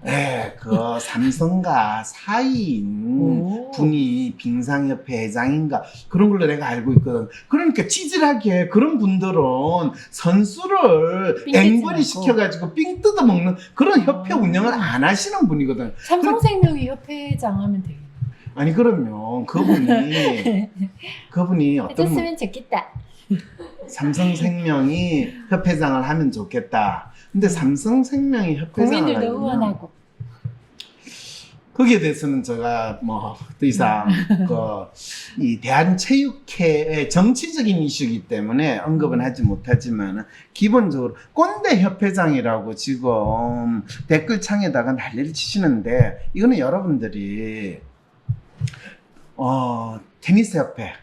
네, 그 삼성과 사이인 분이 빙상협회 회장인가 그런 걸로 내가 알고 있거든. 그러니까 찌질하게 그런 분들은 선수를 앵벌이 시켜가지고 삥 뜯어먹는 그런 협회 운영을 안 하시는 분이거든. 삼성생명이 협회장 하면 되겠네. 아니 그러면 그분이 어떤 해줬으면 좋겠다. 삼성생명이 협회장을 하면 좋겠다. 근데 삼성생명이 협회장을 국민들도 하려면 후원하고. 거기에 대해서는 제가 뭐 더 이상 이 대한체육회의 정치적인 이슈이기 때문에 언급은 하지 못하지만 기본적으로 꼰대 협회장이라고 지금 댓글창에다가 난리를 치시는데 이거는 여러분들이 테니스 협회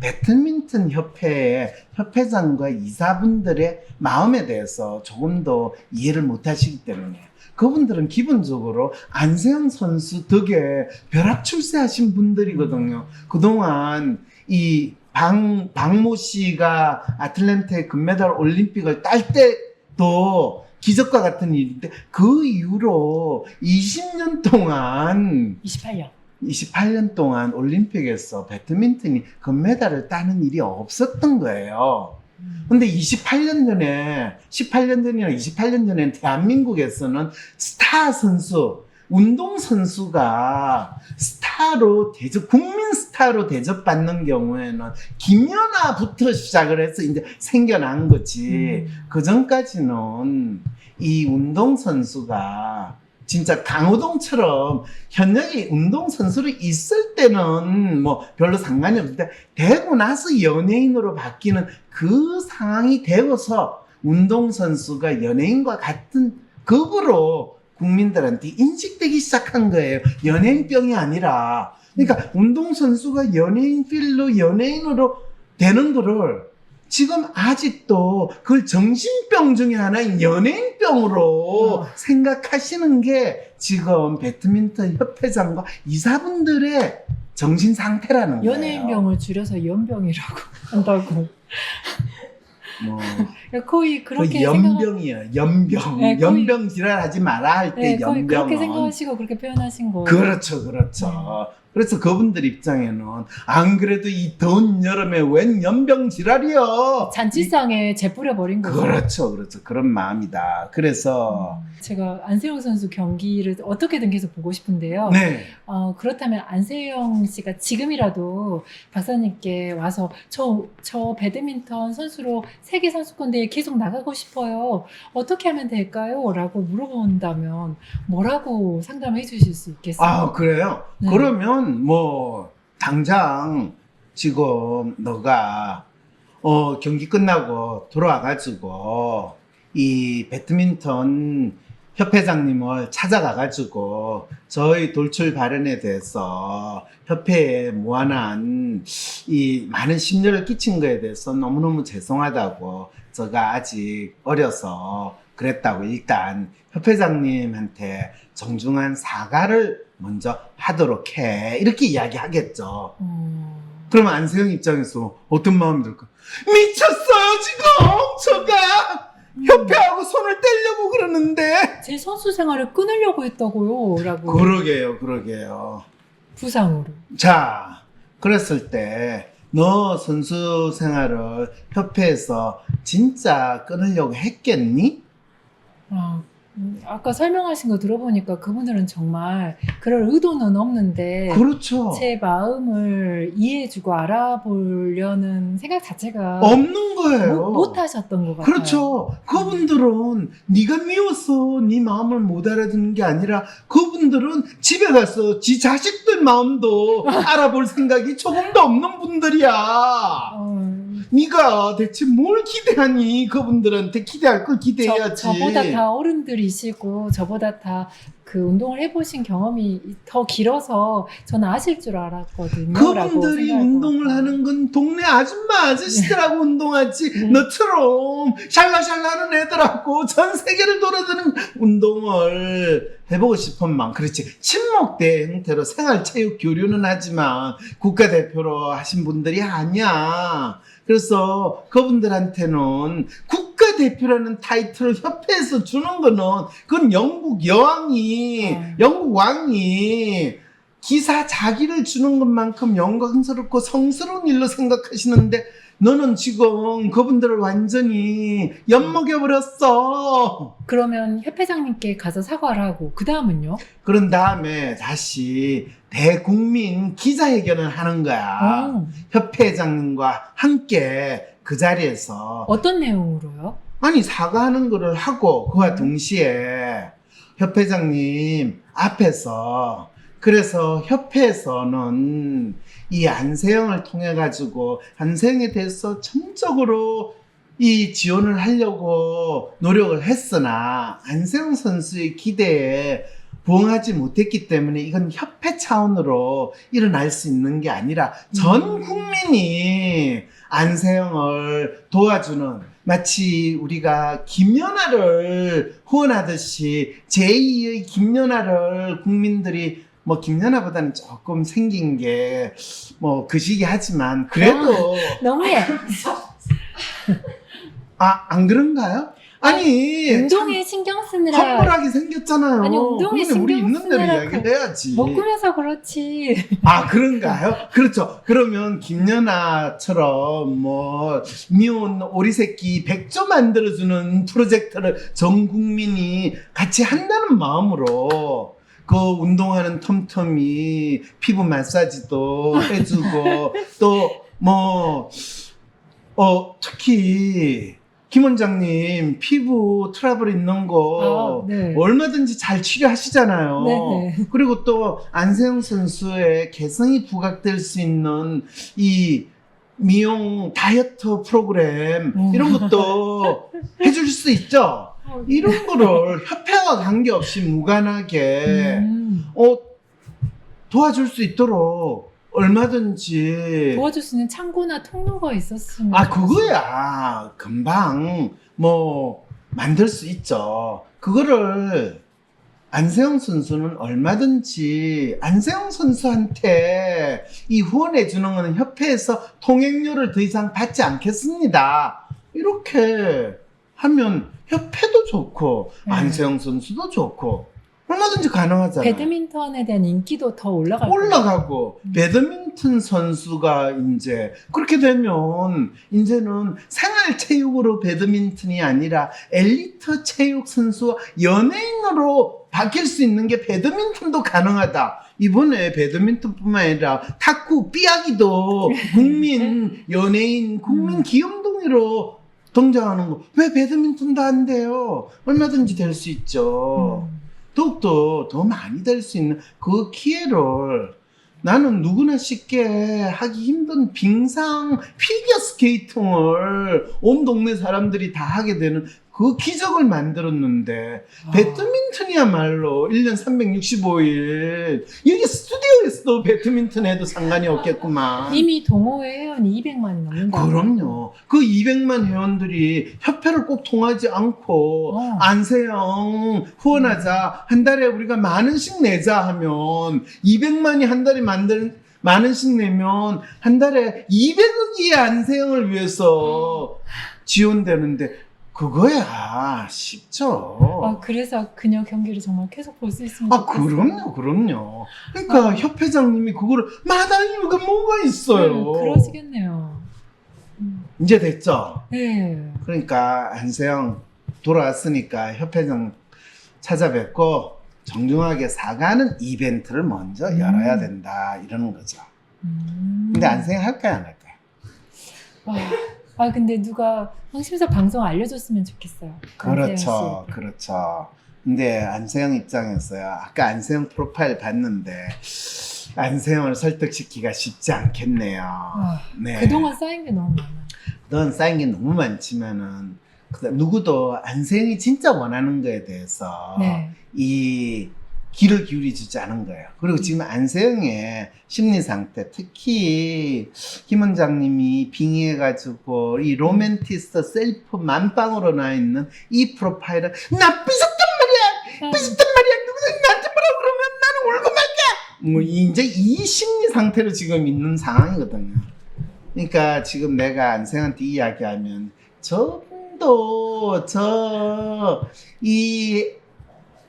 배드민턴 협회의 협회장과 이사분들의 마음에 대해서 조금 더 이해를 못 하시기 때문에 그분들은 기본적으로 안세영 선수 덕에 벼락 출세하신 분들이거든요. 그동안 이 박모 씨가 아틀란타의 금메달 올림픽을 딸 때도 기적과 같은 일인데 그 이후로 20년 동안 28년 동안 올림픽에서 배드민턴이 금메달을 따는 일이 없었던 거예요. 근데 18년 전이나 28년 전에 대한민국에서는 스타 선수, 운동 선수가 국민 스타로 대접받는 경우에는 김연아부터 시작을 해서 이제 생겨난 거지. 그 전까지는 이 운동 선수가 진짜 강호동처럼 현역이 운동선수로 있을 때는 뭐 별로 상관이 없는데 되고 나서 연예인으로 바뀌는 그 상황이 되어서 운동선수가 연예인과 같은 급으로 국민들한테 인식되기 시작한 거예요. 연예인병이 아니라. 그러니까 운동선수가 연예인필로 연예인으로 되는 거를 지금 아직도 그걸 정신병 중에 하나인 연예인병으로 생각하시는 게 지금 배드민턴 협회장과 이사분들의 정신 상태라는 거예요. 연예인병을 줄여서 연병이라고 한다고. 뭐 거의 그 그렇게 연병이에요. 연병. 네, 거의- 연병 질환하지 마라 할 때 네, 거의 연병은. 그렇게 생각하시고 그렇게 표현하신 거예요. 그렇죠, 그렇죠. 그래서 그분들 입장에는 안 그래도 이 더운 여름에 웬 연병 지랄이요. 잔치상에 재뿌려 버린 거죠. 그렇죠, 그렇죠. 그런 마음이다. 그래서 제가 안세영 선수 경기를 어떻게든 계속 보고 싶은데요. 네, 그렇다면 안세영 씨가 지금이라도 박사님께 와서 저 배드민턴 선수로 세계 선수권 대회에 계속 나가고 싶어요. 어떻게 하면 될까요? 라고 물어본다면 뭐라고 상담해 주실 수 있겠어요? 아 그래요. 네. 그러면 뭐 당장 지금 너가 경기 끝나고 돌아와가지고 이 배드민턴 협회장님을 찾아가가지고 저희 돌출 발언에 대해서 협회에 무한한 이 많은 심려를 끼친 거에 대해서 너무너무 죄송하다고, 제가 아직 어려서 그랬다고 일단 협회장님한테 정중한 사과를 먼저 하도록 해, 이렇게 이야기하겠죠. 그러면 안세영 입장에서 어떤 마음이 들까? 미쳤어요 지금 저가 협회하고 손을 떼려고 그러는데. 제 선수 생활을 끊으려고 했다고요. 라고. 그러게요. 부상으로. 자, 그랬을 때 너 선수 생활을 협회에서 진짜 끊으려고 했겠니? 아까 설명하신 거 들어보니까 그분들은 정말 그럴 의도는 없는데 그렇죠. 제 마음을 이해해주고 알아보려는 생각 자체가 없는 거예요. 못 하셨던 것 같아요. 그렇죠. 그분들은 네가 미워서 네 마음을 못 알아듣는 게 아니라 그분들은 집에 가서 지 자식들 마음도 알아볼 생각이 조금도 없는 분들이야. 네가 대체 뭘 기대하니? 그분들한테 기대할 걸 기대해야지. 저보다 다 어른들이시고 저보다 다 그 운동을 해보신 경험이 더 길어서 저는 아실 줄 알았거든요. 그분들이 운동을 하는 건 동네 아줌마 아저씨들하고 운동하지 너처럼 샬라샬라하는 애들하고 전 세계를 돌아다니는 운동을 해보고 싶은 마음. 그렇지, 친목대 형태로 생활체육 교류는 하지만 국가대표로 하신 분들이 아니야. 그래서 그분들한테는 국가대표라는 타이틀을 협회에서 주는 거는 그건 영국 여왕이 영국 왕이 기사 자기를 주는 것만큼 영광스럽고 성스러운 일로 생각하시는데 너는 지금 그분들을 완전히 엿먹여버렸어. 그러면 협회장님께 가서 사과를 하고 그 다음은요? 그런 다음에 다시 대국민 기자회견을 하는 거야. 협회장님과 함께 그 자리에서. 어떤 내용으로요? 아니, 사과하는 거를 하고 그와 동시에 협회장님 앞에서, 그래서 협회에서는 이 안세영을 통해 가지고 안세영에 대해서 전적으로 이 지원을 하려고 노력을 했으나 안세영 선수의 기대에 부응하지 못했기 때문에 이건 협회 차원으로 일어날 수 있는 게 아니라 전 국민이 안세영을 도와주는, 마치 우리가 김연아를 후원하듯이 제2의 김연아를 국민들이, 뭐 김연아보다는 조금 생긴 게 뭐 그 시기 하지만 그래도 너무해. 안 그런가요? 아니 운동에 신경 쓰느라 헛불하게 생겼잖아요. 아니, 운동에 그러면 우리 신경 있는 대로 쓰느라 이야기를 해야지. 못 꾸며서 그렇지. 아, 그런가요? 그렇죠. 그러면 김연아처럼 뭐 미운 오리새끼 100조 만들어주는 프로젝트를 전 국민이 같이 한다는 마음으로 그 운동하는 텀텀이 피부 마사지도 해주고 또 뭐 특히 김 원장님 피부 트러블 있는 거 네. 얼마든지 잘 치료하시잖아요. 네네. 그리고 또 안세영 선수의 개성이 부각될 수 있는 이 미용 다이어트 프로그램 이런 것도 해줄 수 있죠. 이런 거를 협회와 관계없이 무관하게 도와줄 수 있도록 얼마든지 도와줄 수 있는 창구나 통로가 있었으면. 그거야 금방 뭐 만들 수 있죠. 그거를 안세영 선수는 얼마든지 안세영 선수한테 이 후원해 주는 거는 협회에서 통행료를 더 이상 받지 않겠습니다. 이렇게 하면 협회도 좋고 네. 안세영 선수도 좋고 얼마든지 가능하잖아요. 배드민턴에 대한 인기도 더 올라갈 거예요. 올라가고 배드민턴 선수가 이제 그렇게 되면 이제는 생활체육으로 배드민턴이 아니라 엘리트 체육 선수와 연예인으로 바뀔 수 있는 게 배드민턴도 가능하다. 이번에 배드민턴뿐만 아니라 탁구 삐약이도 국민 연예인 국민 기염둥이로 등장하는 거 왜 배드민턴도 안 돼요? 얼마든지 될 수 있죠. 더욱더 더 많이 될 수 있는 그 기회를 나는 누구나 쉽게 하기 힘든 빙상 피겨 스케이팅을 온 동네 사람들이 다 하게 되는 그 기적을 만들었는데 배드민턴이야말로 1년 365일 여기 스튜디오에서도 배드민턴 해도 상관이 없겠구만. 이미 동호회 회원이 200만이 넘는다. 그럼요. 그 200만 회원들이 협회를 꼭 통하지 않고 안세영 후원하자 한 달에 우리가 만 원씩 내자 하면 200만이 한 달에 만 원씩 내면 한 달에 200억이 안세영을 위해서 지원되는데 그거야 쉽죠. 그래서 그녀 경기를 정말 계속 볼 수 있으면 좋겠어요. 그럼요. 그러니까 협회장님이 그거를 마다할 이유가 뭐가 있어요. 그러시겠네요. 이제 됐죠. 네. 그러니까 안세영 돌아왔으니까 협회장 찾아뵙고 정중하게 사과하는 이벤트를 먼저 열어야 된다 이러는 거죠. 근데 안세영 할까요 안 할까요? 근데 누가 황심사 방송 알려줬으면 좋겠어요. 그렇죠. 근데 안세영 입장에서요. 아까 안세영 프로파일 봤는데 안세영을 설득시키기가 쉽지 않겠네요. 네. 그동안 쌓인 게 너무 많아요. 넌 쌓인 게 너무 많지만은 누구도 안세영이 진짜 원하는 거에 대해서 이 귀를 기울이 주지 않은 거예요. 그리고 지금 안세영의 심리 상태, 특히 김 원장님이 빙의해가지고 이 로맨티스트 셀프 만빵으로 나 있는 이 프로파일은 나 삐졌단 말이야! 누구든 나한테 뭐라 그러면 나는 울고 말게! 뭐 이제 이 심리 상태로 지금 있는 상황이거든요. 그러니까 지금 내가 안세영한테 이야기하면 저분도 이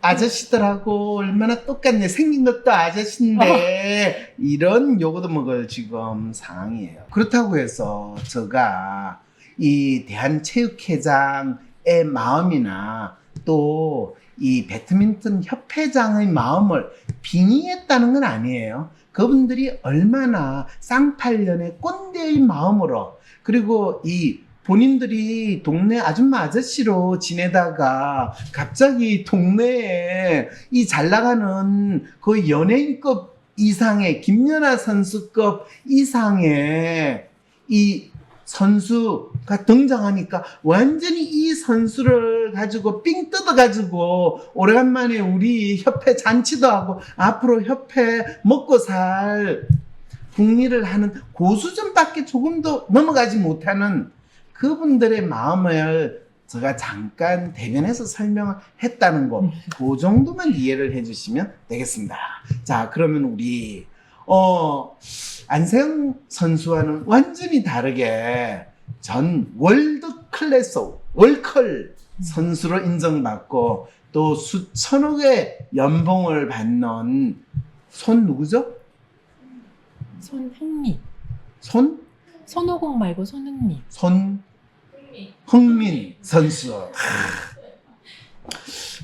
아저씨들하고 얼마나 똑같네. 생긴 것도 아저씨인데 이런 요거도 먹을 지금 상황이에요. 그렇다고 해서 제가 이 대한체육회장의 마음이나 또 이 배드민턴 협회장의 마음을 빙의했다는 건 아니에요. 그분들이 얼마나 쌍팔년의 꼰대의 마음으로 그리고 이 본인들이 동네 아줌마 아저씨로 지내다가 갑자기 동네에 이 잘 나가는 거의 연예인급 이상의 김연아 선수급 이상의 이 선수가 등장하니까 완전히 이 선수를 가지고 삥 뜯어가지고 오래간만에 우리 협회 잔치도 하고 앞으로 협회 먹고 살 국리를 하는 고수준밖에 조금도 넘어가지 못하는 그분들의 마음을 제가 잠깐 대변해서 설명했다는 거, 그 정도만 이해를 해주시면 되겠습니다. 자, 그러면 우리 안세영 선수와는 완전히 다르게 전 월드 클래스, 월컬 선수로 인정받고 또 수천억의 연봉을 받는 누구죠? 손흥민. 손오공 말고 손흥민. 손흥민 선수.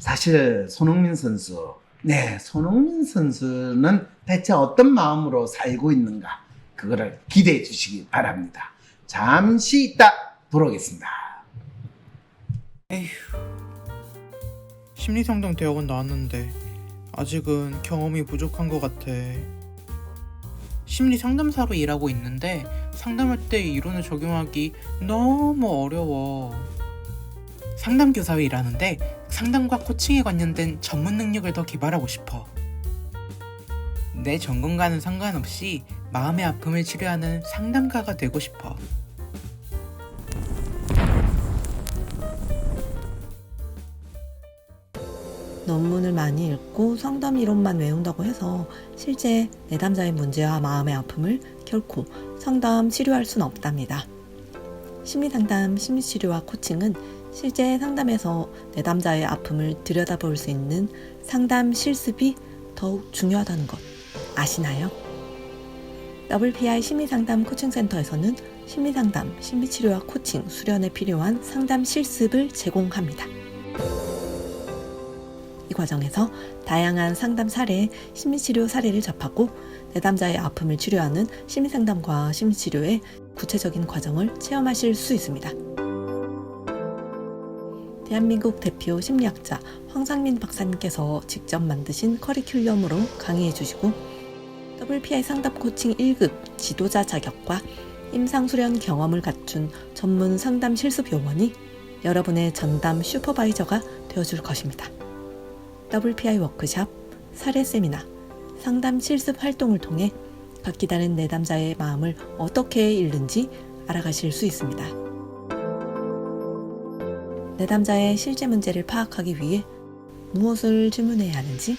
사실 손흥민 선수. 네, 손흥민 선수는 대체 어떤 마음으로 살고 있는가? 그거를 기대해 주시기 바랍니다. 잠시 있다 돌아오겠습니다. 에휴, 심리상담 대학원 나왔는데 아직은 경험이 부족한 것 같아. 심리상담사로 일하고 있는데 상담할 때 이론을 적용하기 너무 어려워. 상담교사로 일하는데 상담과 코칭에 관련된 전문 능력을 더 개발하고 싶어. 내 전공과는 상관없이 마음의 아픔을 치료하는 상담가가 되고 싶어. 논문을 많이 읽고 상담 이론만 외운다고 해서 실제 내담자의 문제와 마음의 아픔을 결코 상담, 치료할 수는 없답니다. 심리상담, 심리치료와 코칭은 실제 상담에서 내담자의 아픔을 들여다볼 수 있는 상담 실습이 더욱 중요하다는 것 아시나요? WPI 심리상담 코칭센터에서는 심리상담, 심리치료와 코칭 수련에 필요한 상담 실습을 제공합니다. 이 과정에서 다양한 상담 사례, 심리치료 사례를 접하고 내담자의 아픔을 치료하는 심리상담과 심리치료의 구체적인 과정을 체험하실 수 있습니다. 대한민국 대표 심리학자 황상민 박사님께서 직접 만드신 커리큘럼으로 강의해 주시고 WPI 상담 코칭 1급 지도자 자격과 임상수련 경험을 갖춘 전문 상담 실습 요원이 여러분의 전담 슈퍼바이저가 되어줄 것입니다. WPI 워크샵, 사례 세미나, 상담 실습 활동을 통해 각기 다른 내담자의 마음을 어떻게 읽는지 알아가실 수 있습니다. 내담자의 실제 문제를 파악하기 위해 무엇을 질문해야 하는지,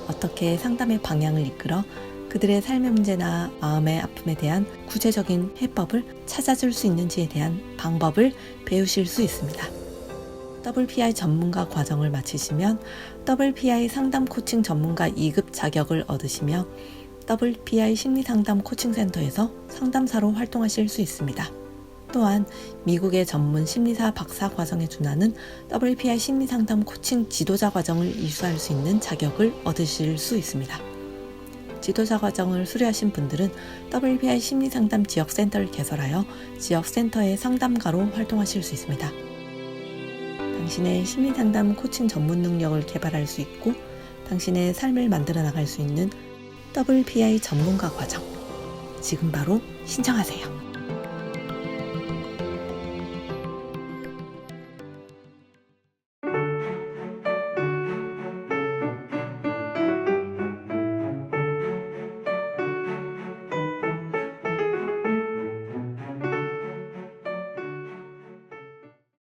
어떻게 상담의 방향을 이끌어 그들의 삶의 문제나 마음의 아픔에 대한 구체적인 해법을 찾아줄 수 있는지에 대한 방법을 배우실 수 있습니다. WPI 전문가 과정을 마치시면 WPI 상담 코칭 전문가 2급 자격을 얻으시며 WPI 심리상담 코칭센터에서 상담사로 활동하실 수 있습니다. 또한 미국의 전문 심리사 박사 과정에 준하는 WPI 심리상담 코칭 지도자 과정을 이수할 수 있는 자격을 얻으실 수 있습니다. 지도자 과정을 수료하신 분들은 WPI 심리상담 지역센터를 개설하여 지역센터의 상담가로 활동하실 수 있습니다. 당신의 심리상담 코칭 전문 능력을 개발할 수 있고 당신의 삶을 만들어 나갈 수 있는 WPI 전문가 과정 지금 바로 신청하세요.